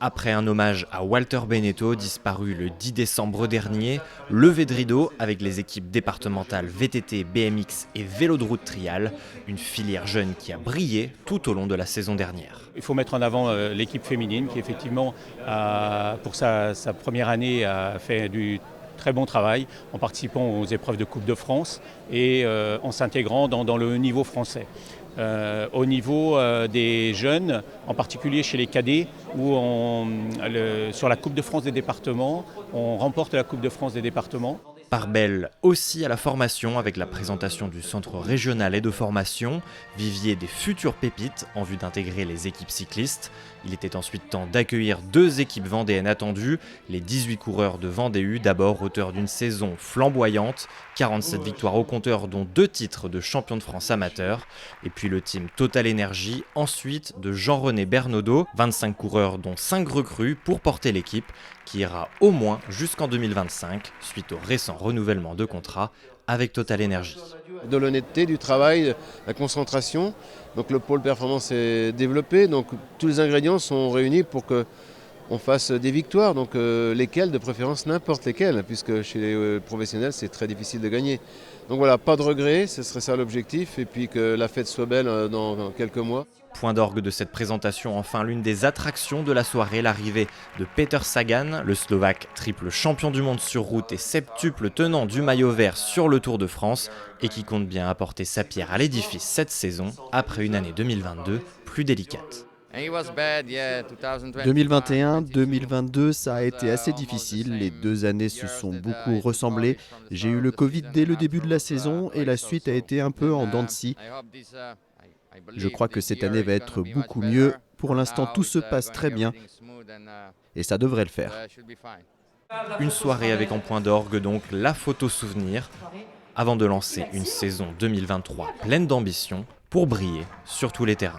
Après un hommage à Walter Beneteau, disparu le 10 décembre dernier, levée de rideau avec les équipes départementales VTT, BMX et vélo de route trial, une filière jeune qui a brillé tout au long de la saison dernière. Il faut mettre en avant l'équipe féminine qui effectivement, pour sa première année, a fait du très bon travail en participant aux épreuves de Coupe de France et en s'intégrant dans le niveau français. Au niveau des jeunes, en particulier chez les cadets, où sur la Coupe de France des départements, on remporte la Coupe de France des départements. Part belle aussi à la formation avec la présentation du centre régional et de formation, vivier des futures pépites en vue d'intégrer les équipes cyclistes. Il était ensuite temps d'accueillir deux équipes vendéennes attendues, les 18 coureurs de Vendée-U, d'abord auteurs d'une saison flamboyante, 47 victoires au compteur dont 2 titres de champion de France amateur, et puis le team Total Energy, ensuite de Jean-René Bernaudot, 25 coureurs dont 5 recrues pour porter l'équipe, qui ira au moins jusqu'en 2025, suite au récent renouvellement de contrat avec Total Energy. De l'honnêteté, du travail, la concentration. Donc le pôle performance est développé, donc tous les ingrédients sont réunis pour qu'on fasse des victoires. Donc lesquelles, de préférence n'importe lesquelles, puisque chez les professionnels c'est très difficile de gagner. Donc voilà, pas de regrets, ce serait ça l'objectif, et puis que la fête soit belle dans quelques mois. Point d'orgue de cette présentation, enfin l'une des attractions de la soirée, l'arrivée de Peter Sagan, le Slovaque triple champion du monde sur route et septuple tenant du maillot vert sur le Tour de France, et qui compte bien apporter sa pierre à l'édifice cette saison, après une année 2022 plus délicate. 2021-2022, ça a été assez difficile, les 2 années se sont beaucoup ressemblé. J'ai eu le Covid dès le début de la saison et la suite a été un peu en dents de scie. Je crois que cette année va être beaucoup mieux. Pour l'instant, tout se passe très bien et ça devrait le faire. Une soirée avec en point d'orgue donc la photo souvenir, avant de lancer une saison 2023 pleine d'ambition pour briller sur tous les terrains.